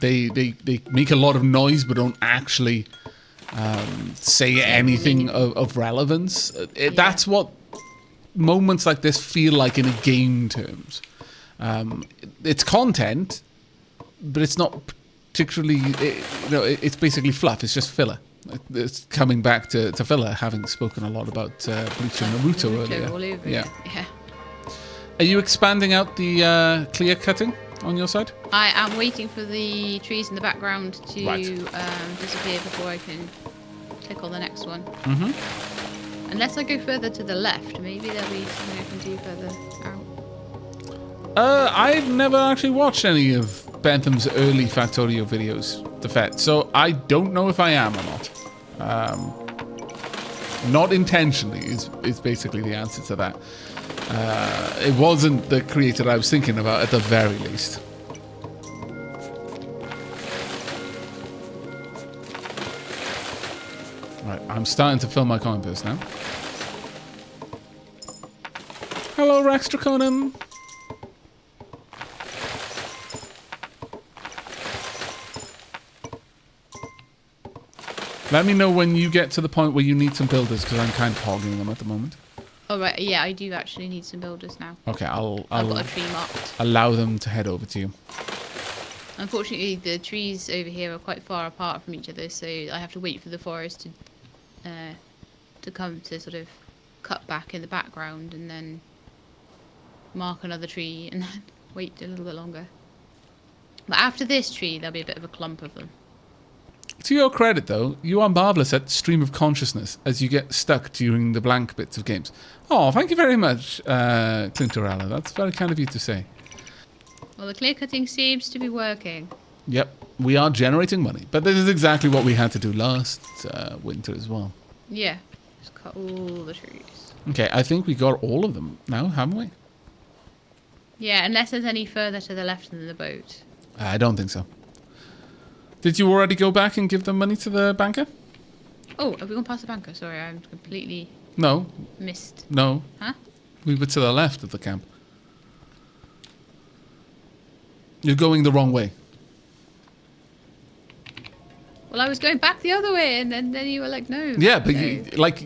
They make a lot of noise but don't actually say anything of relevance. That's what moments like this feel like in a game terms. It's content, but it's not particularly, it's basically fluff. It's just filler. It's coming back to filler, having spoken a lot about Bleach and Naruto earlier. Yeah. Are you expanding out the clear cutting on your side? I am waiting for the trees in the background to disappear before I can click on the next one. Mm-hmm. Unless I go further to the left, maybe there'll be something I can do further out. I've never actually watched any of Bentham's early Factorio videos, the FET, so I don't know if I am or not. Not intentionally is basically the answer to that. It wasn't the creator I was thinking about at the very least. Right, I'm starting to fill my coin purse now. Hello, Rex Draconin. Let me know when you get to the point where you need some builders, because I'm kind of hogging them at the moment. Oh, right. Yeah, I do actually need some builders now. Okay, I've got a tree marked. Allow them to head over to you. Unfortunately, the trees over here are quite far apart from each other, so I have to wait for the forest to come to sort of cut back in the background and then mark another tree and then wait a little bit longer. But after this tree, there'll be a bit of a clump of them. To your credit, though, you are marvellous at stream of consciousness as you get stuck during the blank bits of games. Oh, thank you very much, Clintorella. That's very kind of you to say. Well, the clear cutting seems to be working. Yep, we are generating money. But this is exactly what we had to do last winter as well. Yeah, just cut all the trees. Okay, I think we got all of them now, haven't we? Yeah, unless there's any further to the left than the boat. I don't think so. Did you already go back and give them money to the banker? Oh, have we gone past the banker? Sorry, I'm completely missed. No. Huh? We were to the left of the camp. You're going the wrong way. Well, I was going back the other way, and then you were like, no. Yeah, but no.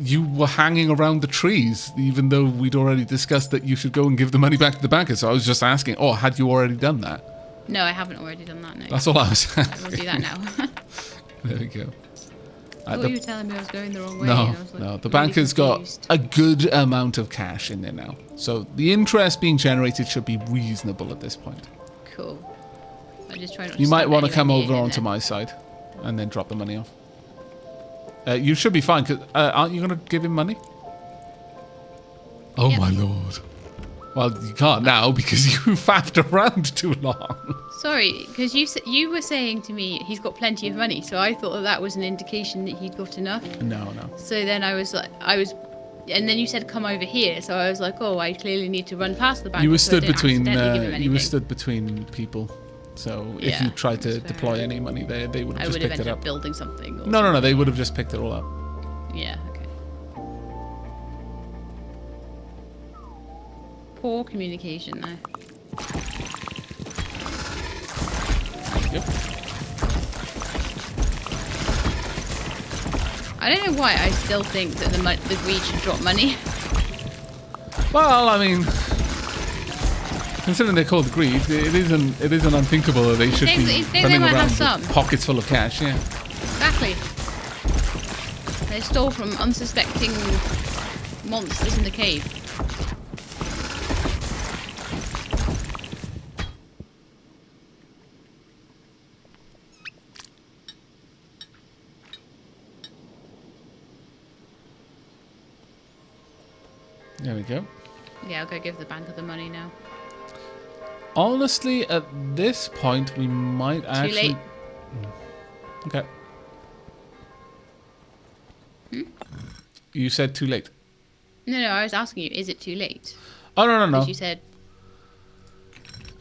you were hanging around the trees, even though we'd already discussed that you should go and give the money back to the banker. So I was just asking, had you already done that? No, I haven't already done that, no. That's all I was asking. I will do that now. There we go. You were telling me I was going the wrong way. No, and I was like, no. The really banker's confused. got a good amount of cash in there now. So the interest being generated should be reasonable at this point. Cool. I just try not to You might want to stop come anywhere over near onto there. my side and then drop the money off. You should be fine, because aren't you going to give him money? Oh, Yep. my lord. Well, you can't now because you faffed around too long. Sorry, because you were saying to me he's got plenty of money, so I thought that was an indication that he'd got enough. No. So then and then you said come over here, so I was like, oh, I clearly need to run past the bank. You were so I stood don't between. accidentally give him You were anything. stood between people. So if Yeah, you tried to that's fair. deploy any money there, they would have I just would have picked it ended up. up building something. Or No. something. They would have just picked it all up. Yeah. Okay. Poor communication there. you go. I don't know why I still think that the greed should drop money. Well, I mean, considering they're called greed, it isn't unthinkable that they should be running around with pockets full of cash. Yeah. Exactly. They stole from unsuspecting monsters in the cave. There we go. Yeah, I'll go give the banker the money now. Honestly, at this point, we might actually... Too late. Okay. You said too late. No, I was asking you, is it too late? Oh, no. Because you said...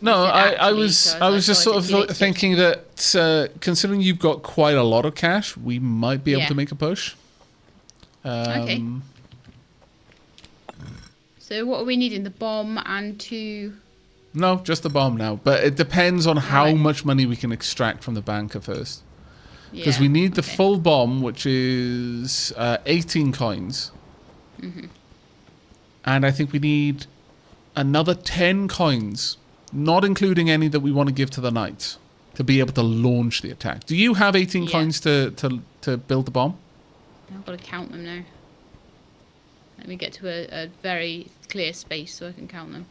No, I was was just sort of thinking that considering you've got quite a lot of cash, we might be able to make a push. Okay. So what are we needing? The bomb and 2... No, just the bomb now. But it depends on how much money we can extract from the banker first. Because we need the full bomb, which is 18 coins. And I think we need another 10 coins, not including any that we want to give to the knights, to be able to launch the attack. Do you have 18 coins to build the bomb? I've got to count them now. Let me get to a very clear space so I can count them.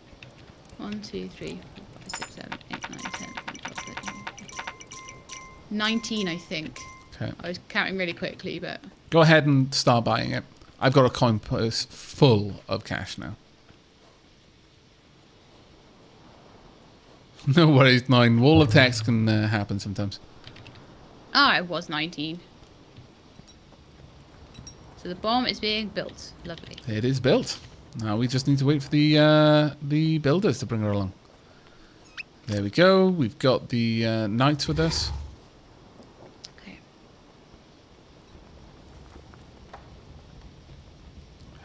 1, 2, 3, 4, 5, 6, 7, 8, 9, 10, 11, 12, 13, 19, I think. Okay. I was counting really quickly, but... Go ahead and start buying it. I've got a coin purse full of cash now. No worries, 9. Wall of text can happen sometimes. Ah, it was 19. So the bomb is being built. Lovely. It is built. Now we just need to wait for the builders to bring her along. There we go. We've got the knights with us. Okay.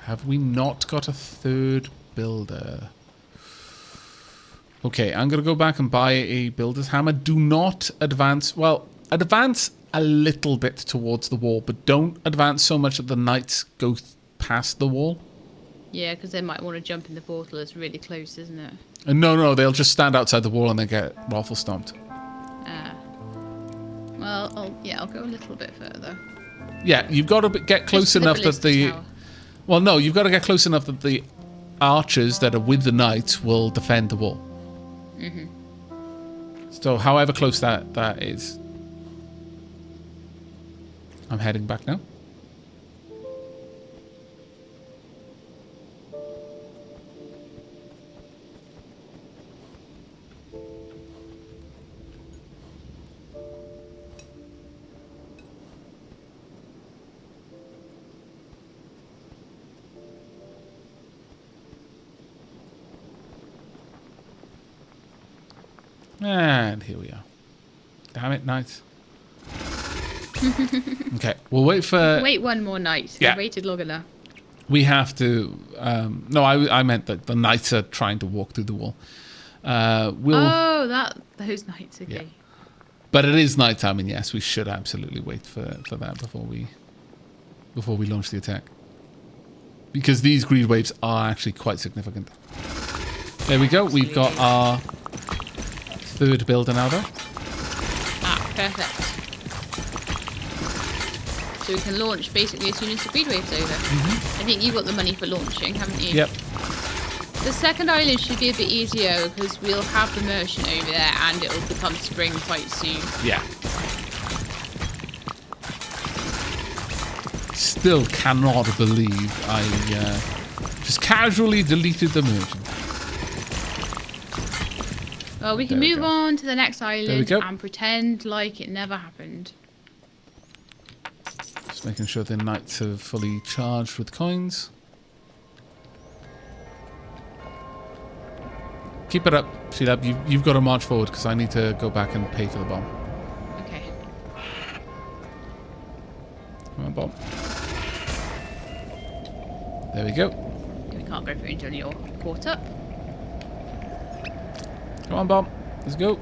Have we not got a third builder? Okay, I'm going to go back and buy a builder's hammer. Do not advance. Well, advance a little bit towards the wall, but don't advance so much that the knights go past the wall. Yeah, because they might want to jump in the portal. It's really close, isn't it? No, they'll just stand outside the wall and they get raffle stomped. Well, I'll go a little bit further. Yeah, you've got to get close enough that the... Tower. Well, no, you've got to get close enough that the archers that are with the knights will defend the wall. So, however close that is. I'm heading back now. And here we are. Damn it, knights. Okay, we'll wait for... Wait one more night. Yeah. I waited long enough. We have to... no, I meant that the knights are trying to walk through the wall. We'll... Oh, those nights, okay. Yeah. But it is nighttime, and yes, we should absolutely wait for that before we launch the attack. Because these greed waves are actually quite significant. There we go. We've got our third builder now, though. Ah, perfect. So we can launch basically as soon as the greed wave's over. I think you got the money for launching, haven't you? Yep. The second island should be a bit easier because we'll have the merchant over there and it'll become spring quite soon. Yeah. Still cannot believe I just casually deleted the merchant. Well, we can move on to the next island go. and pretend like it never happened. Just making sure the knights are fully charged with coins. Keep it up, Shelab. You've got to march forward because I need to go back and pay for the bomb. Okay. Come on, bomb. There we go. We can't go through until you're caught up. Come on, bomb. Let's go.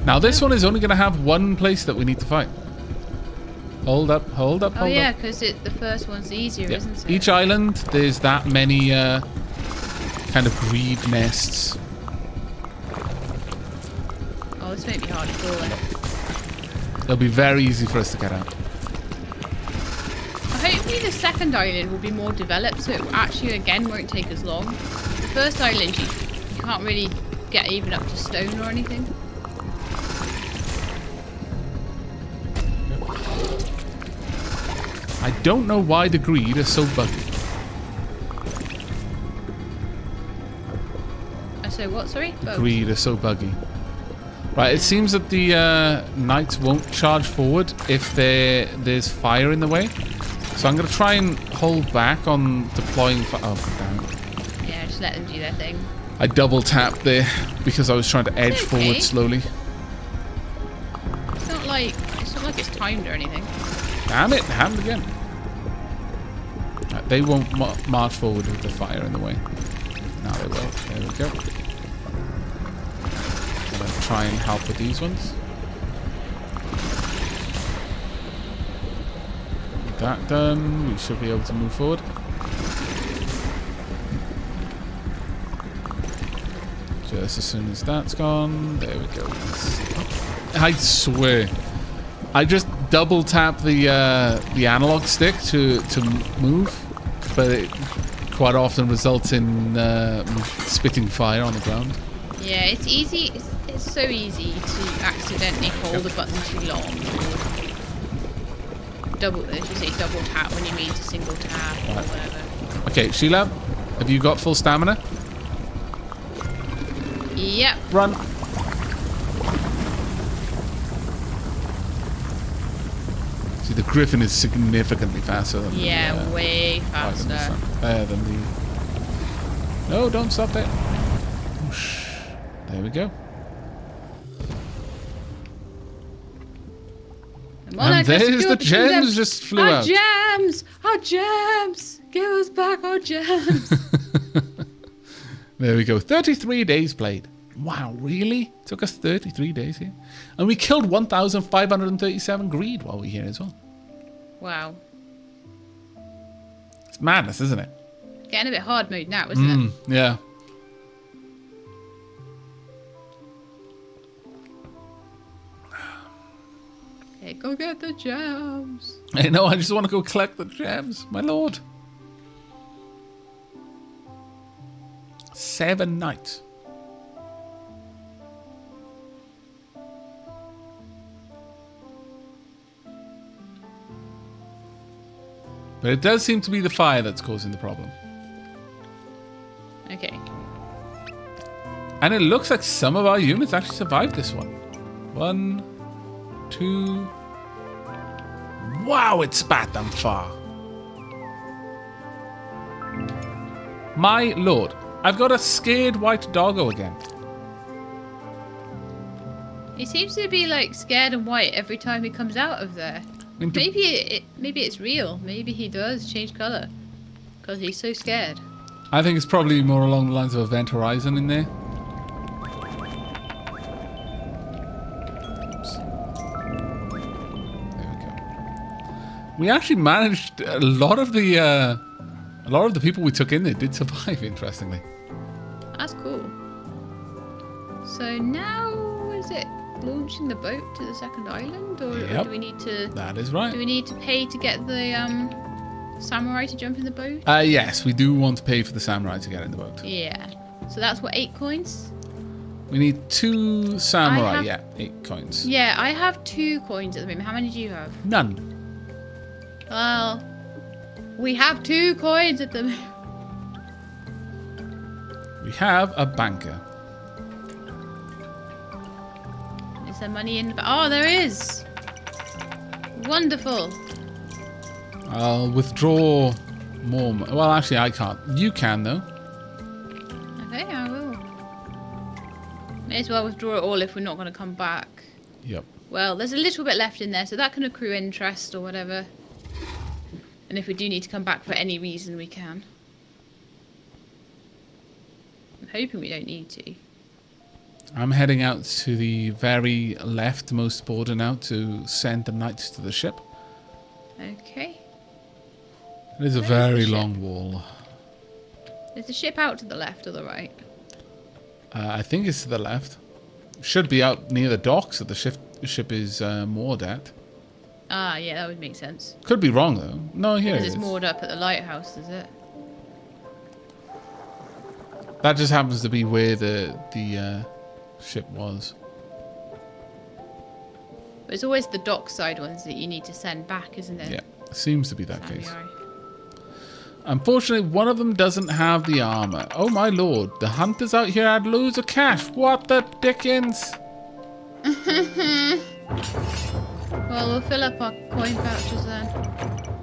Now this one is only going to have one place that we need to fight. Hold up, hold up, Oh hold yeah, up. because the first one's easier, Yep. isn't it? Each island, there's that many kind of greed nests. Oh, this may be hard to pull then. It'll be very easy for us to get out. Hopefully the second island will be more developed, so it actually again won't take as long. The first island, you can't really get even up to stone or anything. I don't know why the greed is so buggy. So what, sorry? The greed is so buggy. Right, it seems that the knights won't charge forward if there's fire in the way. So I'm going to try and hold back on deploying fire. Oh, damn it. Yeah, just let them do their thing. I double tapped there because I was trying to edge Okay. forward slowly. It's not like it's timed or anything. Damn it, happened again. Right, they won't march forward with the fire in the way. Now they will. There we go. I'm going to try and help with these ones. With that done, we should be able to move forward. Just as soon as that's gone, there we go. I swear, I just double tap the analog stick to move, but it quite often results in spitting fire on the ground. Yeah, it's easy. It's so easy to accidentally hold a button too long. Double tap when you mean to single tap or whatever. Okay, Shelab, have you got full stamina? Yep. Run. See, the Griffin is significantly faster than the, way than faster. the No, don't stop there. Whoosh. There we go. Come on, And let's there's do the it, gems just flew our out. gems! Our gems! Give us back our gems! There we go. 33 days played. Wow, really? Took us 33 days here. And we killed 1,537 greed while we were here as well. Wow. It's madness, isn't it? Getting a bit hard mode now, isn't it? Yeah. Okay, go get the gems. I know, I just want to go collect the gems. My lord. 7 nights. But it does seem to be the fire that's causing the problem. Okay. And it looks like some of our units actually survived this one. 1, 2. Wow, it spat them far. My lord, I've got a scared white doggo again. He seems to be like scared and white every time he comes out of there. I mean, Maybe it's real. Maybe he does change colour. Because he's so scared. I think it's probably more along the lines of Event Horizon in there. Oops. There we go. We actually managed a lot of the people we took in there did survive, interestingly. That's cool. So now is it launching the boat to the second island, or do we need to? That is right. Do we need to pay to get the samurai to jump in the boat? Yes, we do want to pay for the samurai to get in the boat. Yeah. So that's what, 8 coins? We need 2 samurai. have- Yeah, 8 coins. Yeah, I have 2 coins at the moment. How many do you have? None. Well, we have 2 coins at the moment. We have a banker. Is there money in the Oh, there is! Wonderful. I'll withdraw more. Well, actually, I can't. You can, though. Okay, I will. May as well withdraw it all if we're not going to come back. Yep. Well, there's a little bit left in there, so that can accrue interest or whatever. And if we do need to come back for any reason, we can. I'm hoping we don't need to. I'm heading out to the very leftmost border now to send the knights to the ship. Okay. It is a Where's very the ship? long wall. Is the ship out to the left or the right? I think it's to the left. Should be out near the docks that the ship is moored at. Ah, yeah, that would make sense. Could be wrong though. No, here Because it it's is. moored up at the lighthouse, is it? That just happens to be where the ship was. But it's always the dockside ones that you need to send back, isn't it? Yeah, seems to be that case. Samurai. Unfortunately, one of them doesn't have the armor. Oh my lord, the hunters out here had loads of cash. What the dickens? Well, we'll fill up our coin pouches then.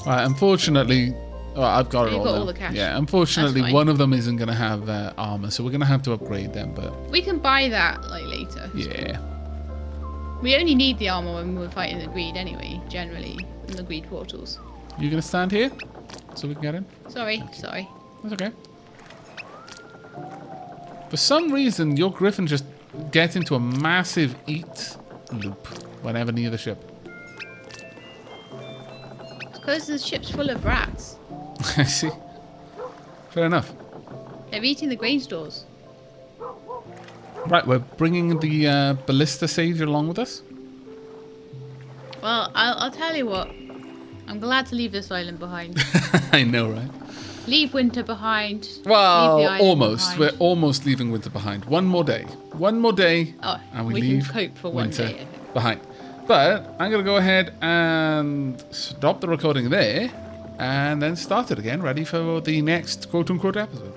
Right, unfortunately, I've got it You've all got now. all the cash. Yeah, unfortunately, That's fine. one of them isn't going to have armor, so we're going to have to upgrade them, but We can buy that like later. yeah. We only need the armor when we're fighting the greed anyway, generally, in the greed portals. You going to stand here so we can get in? Sorry. That's okay. For some reason, your griffin just gets into a massive eat loop whenever near the ship. It's because the ship's full of rats. I see. Fair enough. They're eating the grain stores. Right, we're bringing the ballista sage along with us. Well, I'll tell you what. I'm glad to leave this island behind. I know, right? Leave winter behind. Well, leave the island almost. behind. We're almost leaving winter behind. One more day. One more day. Oh, and we we leave can cope for one winter day, I think. behind. But I'm going to go ahead and stop the recording there and then start it again, ready for the next quote-unquote episode.